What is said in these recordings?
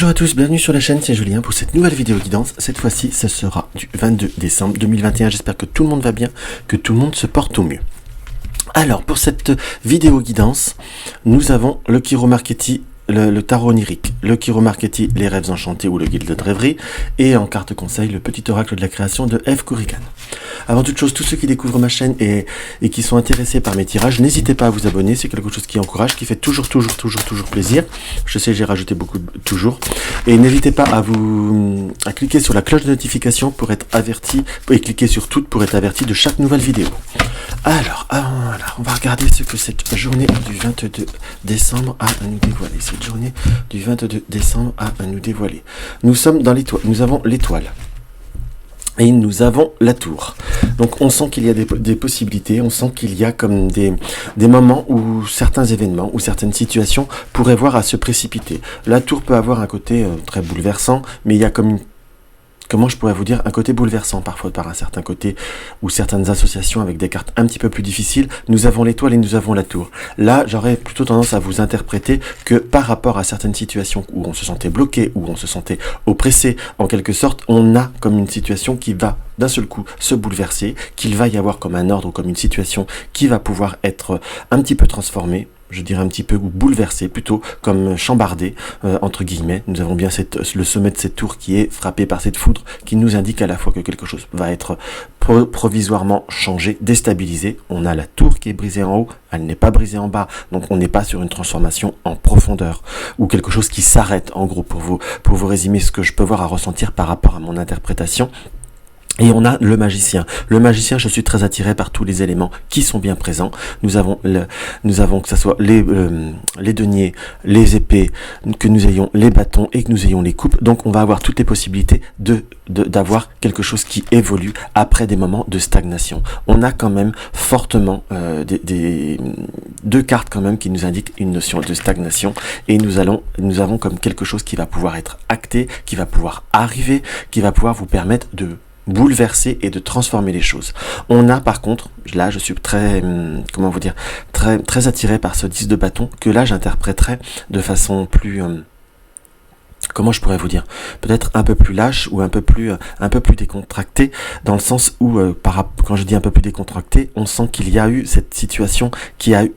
Bonjour à tous, bienvenue sur la chaîne, c'est Julien pour cette nouvelle vidéo guidance. Cette fois-ci, ce sera du 22 décembre 2021. J'espère que tout le monde va bien, que tout le monde se porte au mieux. Alors, pour cette vidéo guidance, nous avons le Chiromarchetti, le tarot onirique, le Chiromarchetti, les rêves enchantés ou le guide de rêverie, et en carte conseil, le petit oracle de la création de Eve Kurikan. Avant toute chose, tous ceux qui découvrent ma chaîne et qui sont intéressés par mes tirages, n'hésitez pas à vous abonner, c'est quelque chose qui encourage, qui fait toujours plaisir. Je sais, j'ai rajouté beaucoup de toujours. Et n'hésitez pas à cliquer sur la cloche de notification pour être averti, et cliquer sur toutes pour être averti de chaque nouvelle vidéo. Alors, voilà, on va regarder ce que cette journée du 22 décembre a à nous dévoiler. Cette journée du 22 décembre a à nous dévoiler. Nous sommes dans l'étoile, nous avons l'étoile. Et nous avons la tour. Donc on sent qu'il y a des possibilités, on sent qu'il y a comme des moments où certains événements, ou certaines situations pourraient voir à se précipiter. La tour peut avoir un côté très bouleversant, mais il y a comme comment je pourrais vous dire, un côté bouleversant parfois par un certain côté, ou certaines associations avec des cartes un petit peu plus difficiles. Nous avons l'étoile et nous avons la tour. Là, j'aurais plutôt tendance à vous interpréter que par rapport à certaines situations où on se sentait bloqué, où on se sentait oppressé, en quelque sorte, on a comme une situation qui va d'un seul coup se bouleverser, qu'il va y avoir comme un ordre ou comme une situation qui va pouvoir être un petit peu transformée, je dirais un petit peu bouleversé, plutôt comme chambardé, entre guillemets. Nous avons bien le sommet de cette tour qui est frappé par cette foudre, qui nous indique à la fois que quelque chose va être provisoirement changé, déstabilisé. On a la tour qui est brisée en haut, elle n'est pas brisée en bas, donc on n'est pas sur une transformation en profondeur, ou quelque chose qui s'arrête, en gros, pour vous résumer ce que je peux voir à ressentir par rapport à mon interprétation. Et on a le magicien. Le magicien, je suis très attiré par tous les éléments qui sont bien présents. Nous avons que ce soit les deniers, les épées, que nous ayons les bâtons et que nous ayons les coupes. Donc on va avoir toutes les possibilités d'avoir quelque chose qui évolue après des moments de stagnation. On a quand même fortement deux cartes quand même qui nous indiquent une notion de stagnation, et nous avons comme quelque chose qui va pouvoir être acté, qui va pouvoir arriver, qui va pouvoir vous permettre de bouleverser et de transformer les choses. On a par contre, là je suis très, comment vous dire, très attiré par ce 10 de bâton, que là j'interpréterais de façon plus comment je pourrais vous dire, peut-être un peu plus lâche ou un peu plus décontracté, dans le sens où quand je dis un peu plus décontracté, on sent qu'il y a eu cette situation qui a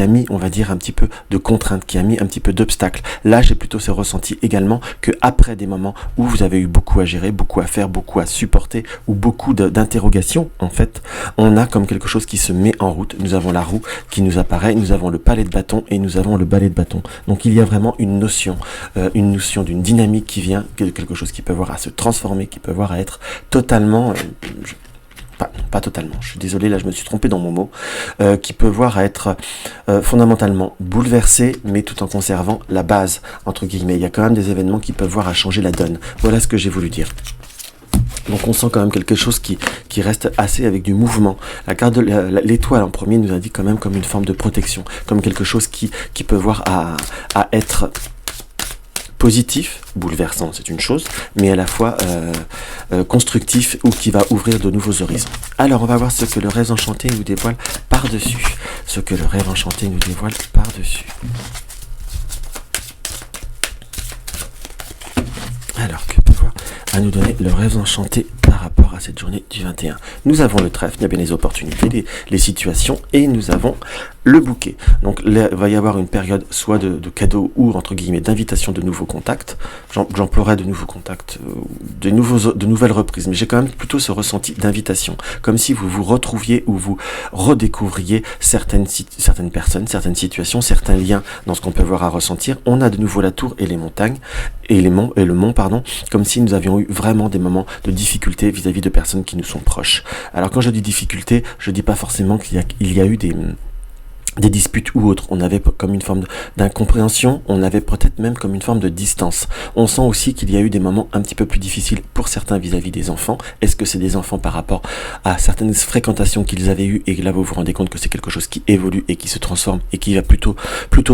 mis, on va dire, un petit peu de contrainte, qui a mis un petit peu d'obstacle. Là, j'ai plutôt ce ressenti également que après des moments où vous avez eu beaucoup à gérer, beaucoup à faire, beaucoup à supporter, ou beaucoup d'interrogations, en fait, on a comme quelque chose qui se met en route. Nous avons la roue qui nous apparaît, nous avons le palais de bâton et nous avons le balai de bâton. Donc il y a vraiment une notion d'une dynamique qui vient, quelque chose qui peut voir à se transformer, qui peut voir à être totalement, pas totalement, je suis désolé, là je me suis trompé dans mon mot, qui peut voir à être fondamentalement bouleversé, mais tout en conservant la base, entre guillemets. Il y a quand même des événements qui peuvent voir à changer la donne. Voilà ce que j'ai voulu dire. Donc on sent quand même quelque chose qui reste assez avec du mouvement. La carte de l'étoile en premier nous indique quand même comme une forme de protection, comme quelque chose qui peut voir à être positif, bouleversant, c'est une chose, mais à la fois constructif, ou qui va ouvrir de nouveaux horizons. Alors on va voir ce que le rêve enchanté nous dévoile par-dessus. Ce que le rêve enchanté nous dévoile par-dessus. Alors, que peut voir à nous donner le rêve enchanté par rapport à cette journée du 21? Nous avons le trèfle, il y a bien les opportunités, les situations, et nous avons le bouquet. Donc là, il va y avoir une période soit de cadeaux, ou entre guillemets d'invitation de nouveaux contacts. J'emploierais de nouveaux contacts, de nouvelles reprises, mais j'ai quand même plutôt ce ressenti d'invitation, comme si vous vous retrouviez ou vous redécouvriez certaines personnes, certaines situations, certains liens dans ce qu'on peut voir à ressentir. On a de nouveau la tour et les montagnes, et le mont, comme si nous avions eu vraiment des moments de difficulté vis-à-vis de personnes qui nous sont proches. Alors quand je dis difficulté, je dis pas forcément qu'il y a eu des disputes ou autres. On avait comme une forme d'incompréhension, on avait peut-être même comme une forme de distance. On sent aussi qu'il y a eu des moments un petit peu plus difficiles pour certains vis-à-vis des enfants. Est-ce que c'est des enfants par rapport à certaines fréquentations qu'ils avaient eues, et là vous vous rendez compte que c'est quelque chose qui évolue et qui se transforme et qui va plutôt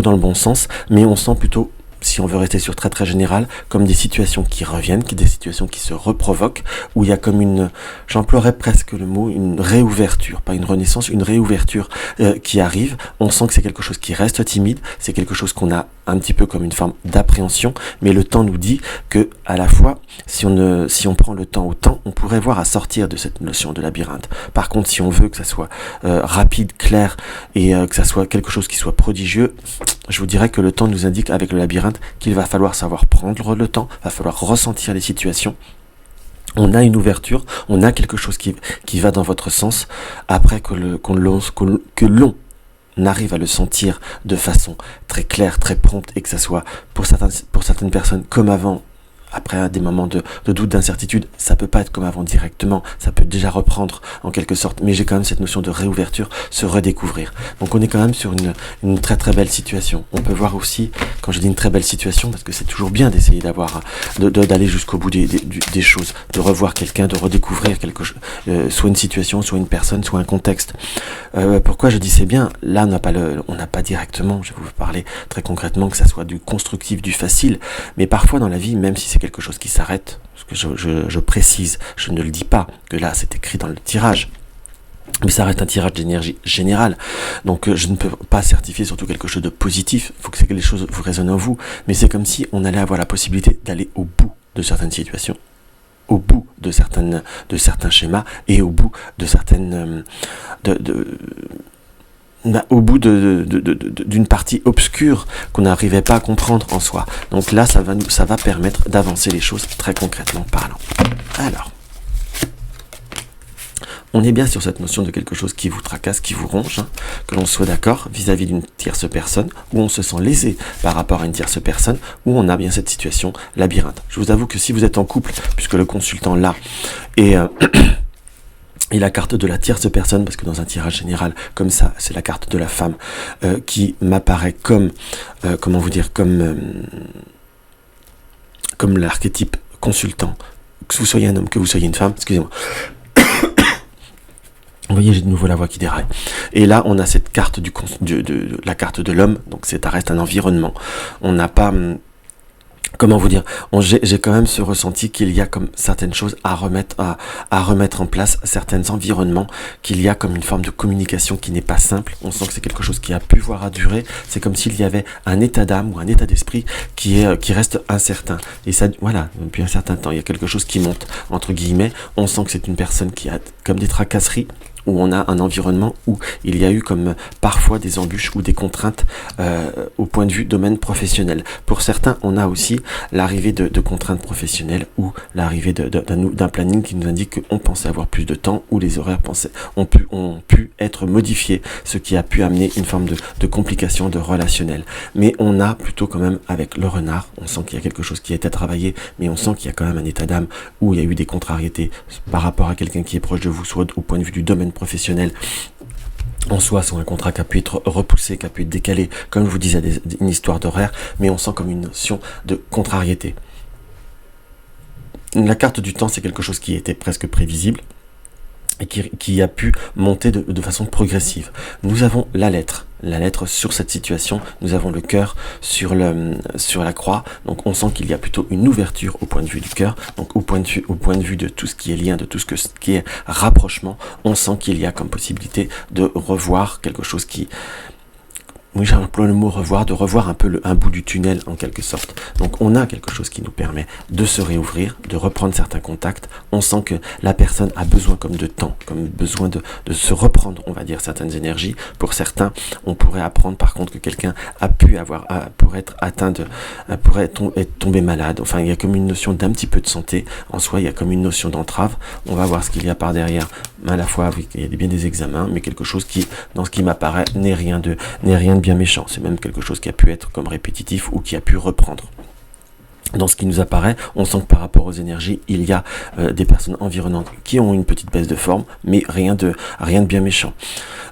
dans le bon sens, mais on sent plutôt, si on veut rester sur très général, comme des situations qui reviennent, des situations qui se reprovoquent, où il y a comme j'emploierais presque le mot, une réouverture, pas une renaissance, une réouverture qui arrive. On sent que c'est quelque chose qui reste timide, c'est quelque chose qu'on a un petit peu comme une forme d'appréhension, mais le temps nous dit que à la fois, si on prend le temps au temps, on pourrait voir à sortir de cette notion de labyrinthe. Par contre, si on veut que ça soit rapide, clair, et que ça soit quelque chose qui soit prodigieux, je vous dirais que le temps nous indique avec le labyrinthe qu'il va falloir savoir prendre le temps, va falloir ressentir les situations. On a une ouverture, on a quelque chose qui va dans votre sens, après que l'on arrive à le sentir de façon très claire, très prompte, et que ça soit pour certaines personnes comme avant. Après des moments de doute, d'incertitude, ça peut pas être comme avant directement, ça peut déjà reprendre en quelque sorte, mais j'ai quand même cette notion de réouverture, se redécouvrir. Donc on est quand même sur une très très belle situation. On peut voir aussi, quand je dis une très belle situation, parce que c'est toujours bien d'essayer d'aller jusqu'au bout des choses, de revoir quelqu'un, de redécouvrir quelque chose, soit une situation, soit une personne, soit un contexte. Pourquoi je dis c'est bien? Là on n'a pas directement, je vais vous parler très concrètement, que ça soit du constructif, du facile, mais parfois dans la vie, même si c'est quelque chose qui s'arrête, parce que je précise, je ne le dis pas, que là c'est écrit dans le tirage, mais ça reste un tirage d'énergie générale, donc je ne peux pas certifier surtout quelque chose de positif, il faut que les choses vous résonnent en vous, mais c'est comme si on allait avoir la possibilité d'aller au bout de certaines situations, au bout de certains schémas, et au bout de certaines au bout d'une partie obscure qu'on n'arrivait pas à comprendre en soi. Donc là, ça va permettre d'avancer les choses très concrètement parlant. Alors, on est bien sur cette notion de quelque chose qui vous tracasse, qui vous ronge, que l'on soit d'accord vis-à-vis d'une tierce personne, où on se sent lésé par rapport à une tierce personne, où on a bien cette situation labyrinthe. Je vous avoue que si vous êtes en couple, puisque le consultant là est... Et la carte de la tierce personne, parce que dans un tirage général comme ça, c'est la carte de la femme qui m'apparaît comme, comment vous dire, comme l'archétype consultant, que vous soyez un homme, que vous soyez une femme, excusez-moi. Vous voyez, j'ai de nouveau la voix qui déraille. Et là, on a cette carte la carte de l'homme, donc ça reste un environnement. On n'a pas... Comment vous dire, j'ai quand même ce ressenti qu'il y a comme certaines choses à remettre en place, certains environnements, qu'il y a comme une forme de communication qui n'est pas simple. On sent que c'est quelque chose qui a pu voir à durer. C'est comme s'il y avait un état d'âme ou un état d'esprit qui reste incertain. Et ça, voilà, depuis un certain temps, il y a quelque chose qui monte, entre guillemets. On sent que c'est une personne qui a comme des tracasseries, où on a un environnement où il y a eu comme parfois des embûches ou des contraintes au point de vue domaine professionnel. Pour certains, on a aussi l'arrivée de contraintes professionnelles ou l'arrivée d'un planning qui nous indique qu'on pensait avoir plus de temps, ou les horaires ont pu être modifiés, ce qui a pu amener une forme de complication de relationnel. Mais on a plutôt quand même avec le renard, on sent qu'il y a quelque chose qui a été travaillé, mais on sent qu'il y a quand même un état d'âme où il y a eu des contrariétés par rapport à quelqu'un qui est proche de vous, soit au point de vue du domaine professionnel en soi, soit un contrat qui a pu être repoussé, qui a pu être décalé, comme je vous disais, une histoire d'horaire, mais on sent comme une notion de contrariété. La carte du temps, c'est quelque chose qui était presque prévisible et qui a pu monter de façon progressive. Nous avons la lettre sur cette situation, nous avons le cœur sur la croix, donc on sent qu'il y a plutôt une ouverture au point de vue du cœur, donc au point de vue de tout ce qui est lien, de tout ce qui est rapprochement, on sent qu'il y a comme possibilité de revoir quelque chose qui... Oui, j'emploie le mot revoir, de revoir un peu un bout du tunnel en quelque sorte. Donc on a quelque chose qui nous permet de se réouvrir, de reprendre certains contacts. On sent que la personne a besoin comme de temps, comme besoin de se reprendre, on va dire, certaines énergies. Pour certains, on pourrait apprendre par contre que quelqu'un pourrait être atteint pourrait être tombé malade. Enfin, il y a comme une notion d'un petit peu de santé. En soi, il y a comme une notion d'entrave. On va voir ce qu'il y a par derrière. À la fois, oui, il y a bien des examens, mais quelque chose qui, dans ce qui m'apparaît, n'est rien de bien méchant. C'est même quelque chose qui a pu être comme répétitif ou qui a pu reprendre. Dans ce qui nous apparaît, on sent que par rapport aux énergies, il y a des personnes environnantes qui ont une petite baisse de forme, mais rien de bien méchant.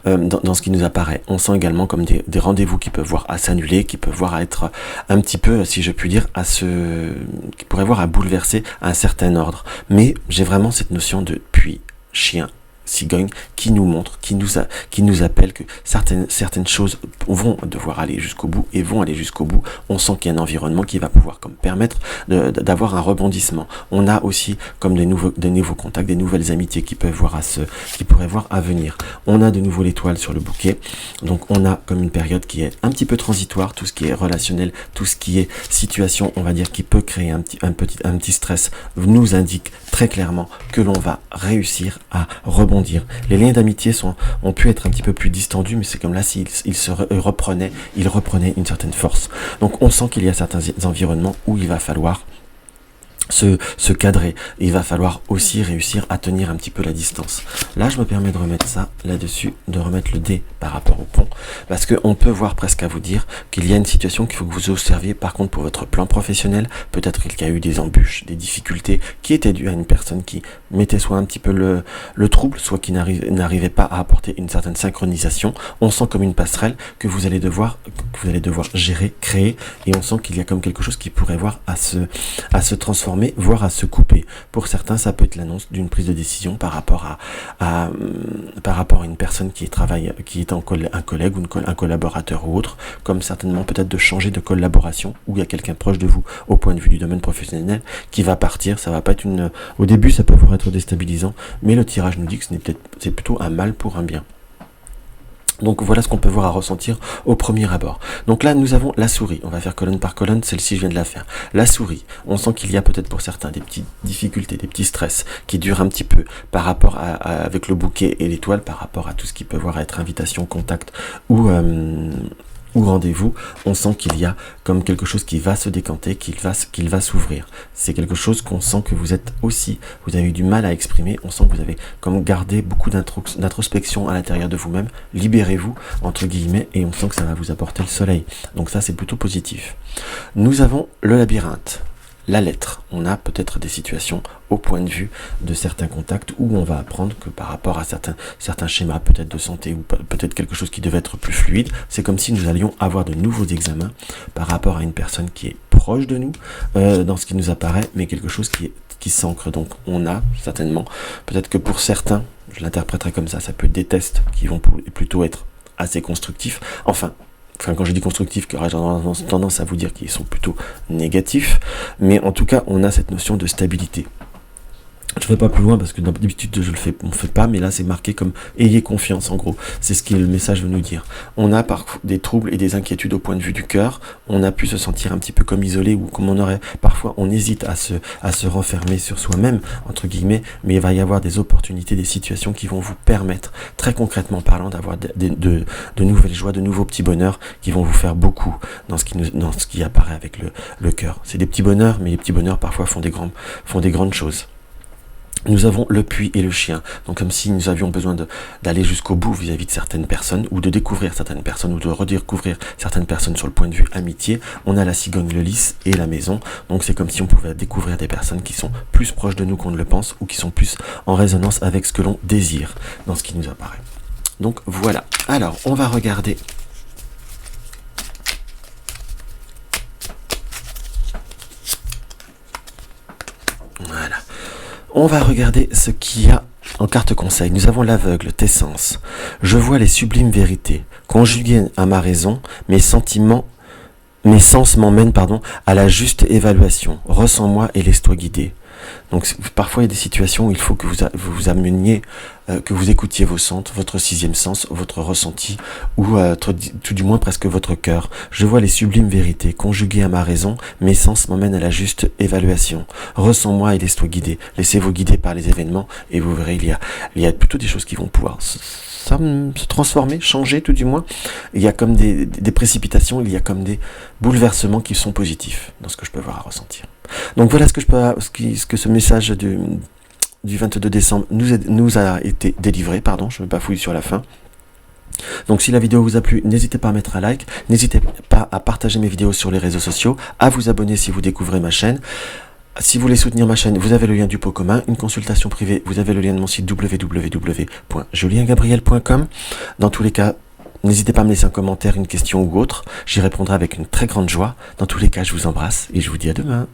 Dans ce qui nous apparaît, on sent également comme des rendez-vous qui peuvent voir à s'annuler, qui peuvent voir à être un petit peu, si je puis dire, qui pourraient voir à bouleverser un certain ordre. Mais j'ai vraiment cette notion de puits chien cigogne qui nous montre, qui nous appelle que certaines choses vont devoir aller jusqu'au bout et vont aller jusqu'au bout. On sent qu'il y a un environnement qui va pouvoir comme permettre d'avoir un rebondissement. On a aussi comme des nouveaux contacts, des nouvelles amitiés qui pourraient voir à venir. On a de nouveau l'étoile sur le bouquet, donc on a comme une période qui est un petit peu transitoire, tout ce qui est relationnel, tout ce qui est situation, on va dire, qui peut créer un petit stress, nous indique très clairement que l'on va réussir à rebondir. Les liens d'amitié ont pu être un petit peu plus distendus, mais c'est comme là s'ils reprenaient une certaine force. Donc on sent qu'il y a certains environnements où il va falloir se cadrer. Il va falloir aussi réussir à tenir un petit peu la distance. Là, je me permets de remettre ça là-dessus, de remettre le dé par rapport au pont, parce qu'on peut voir presque à vous dire qu'il y a une situation qu'il faut que vous observiez. Par contre, pour votre plan professionnel, peut-être qu'il y a eu des embûches, des difficultés qui étaient dues à une personne qui mettait soit un petit peu le trouble, soit qui n'arrivait pas à apporter une certaine synchronisation. On sent comme une passerelle que vous allez devoir gérer, créer, et on sent qu'il y a comme quelque chose qui pourrait voir à se transformer, voire à se couper. Pour certains, ça peut être l'annonce d'une prise de décision par rapport à une personne qui est un collègue ou un collaborateur ou autre, comme certainement peut-être de changer de collaboration, ou il y a quelqu'un proche de vous au point de vue du domaine professionnel qui va partir. Ça va pas être au début, ça peut pouvoir être déstabilisant, mais le tirage nous dit que c'est plutôt un mal pour un bien. Donc voilà ce qu'on peut voir à ressentir au premier abord. Donc là nous avons la souris, on va faire colonne par colonne, celle-ci je viens de la faire. La souris, on sent qu'il y a peut-être pour certains des petites difficultés, des petits stress qui durent un petit peu par rapport avec le bouquet et l'étoile, par rapport à tout ce qui peut voir être invitation, contact ou rendez-vous. On sent qu'il y a comme quelque chose qui va se décanter, qu'il va s'ouvrir. C'est quelque chose qu'on sent que vous avez eu du mal à exprimer. On sent que vous avez comme gardé beaucoup d'introspection à l'intérieur de vous-même. Libérez-vous, entre guillemets, et on sent que ça va vous apporter le soleil. Donc ça, c'est plutôt positif. Nous avons le labyrinthe. La lettre, on a peut-être des situations au point de vue de certains contacts où on va apprendre que par rapport à certains schémas peut-être de santé ou peut-être quelque chose qui devait être plus fluide, c'est comme si nous allions avoir de nouveaux examens par rapport à une personne qui est proche de nous dans ce qui nous apparaît, mais quelque chose qui s'ancre. Donc on a certainement, peut-être que pour certains, je l'interpréterai comme ça peut être des tests qui vont plutôt être assez constructifs. Enfin, quand je dis constructif, j'aurais tendance à vous dire qu'ils sont plutôt négatifs, mais en tout cas, on a cette notion de stabilité. Je ne vais pas plus loin parce que d'habitude on ne fait pas, mais là c'est marqué comme ayez confiance en gros. C'est ce que le message veut nous dire. On a parfois des troubles et des inquiétudes au point de vue du cœur. On a pu se sentir un petit peu comme isolé ou comme parfois on hésite à se renfermer sur soi-même entre guillemets, mais il va y avoir des opportunités, des situations qui vont vous permettre, très concrètement parlant, d'avoir de nouvelles joies, de nouveaux petits bonheurs qui vont vous faire beaucoup dans ce qui apparaît avec le cœur. C'est des petits bonheurs, mais les petits bonheurs parfois font des grandes choses. Nous avons le puits et le chien, donc comme si nous avions besoin d'aller jusqu'au bout vis-à-vis de certaines personnes, ou de découvrir certaines personnes, ou de redécouvrir certaines personnes sur le point de vue amitié. On a la cigogne, le lys et la maison, donc c'est comme si on pouvait découvrir des personnes qui sont plus proches de nous qu'on ne le pense, ou qui sont plus en résonance avec ce que l'on désire dans ce qui nous apparaît. Donc voilà, alors on va regarder. Voilà. On va regarder ce qu'il y a en carte conseil. Nous avons l'aveugle, tes sens. Je vois les sublimes vérités. Conjuguées à ma raison, mes sens m'emmènent à la juste évaluation. Ressens-moi et laisse-toi guider. Donc parfois il y a des situations où il faut que vous ameniez, que vous écoutiez vos sens, votre sixième sens, votre ressenti, ou tout du moins presque votre cœur. Je vois les sublimes vérités, conjuguées à ma raison, mes sens m'emmènent à la juste évaluation. Ressens-moi et laisse-toi guider. Laissez-vous guider par les événements et vous verrez, il y a plutôt des choses qui vont pouvoir se transformer, changer tout du moins. Il y a comme des précipitations, il y a comme des bouleversements qui sont positifs dans ce que je peux voir à ressentir. Donc voilà ce que ce message du 22 décembre nous a été délivré, je me bafouille sur la fin. Donc si la vidéo vous a plu, n'hésitez pas à mettre un like, n'hésitez pas à partager mes vidéos sur les réseaux sociaux, à vous abonner si vous découvrez ma chaîne. Si vous voulez soutenir ma chaîne, vous avez le lien du pot commun, une consultation privée, vous avez le lien de mon site www.juliengabriel.com. Dans tous les cas, n'hésitez pas à me laisser un commentaire, une question ou autre, j'y répondrai avec une très grande joie. Dans tous les cas, je vous embrasse et je vous dis à demain.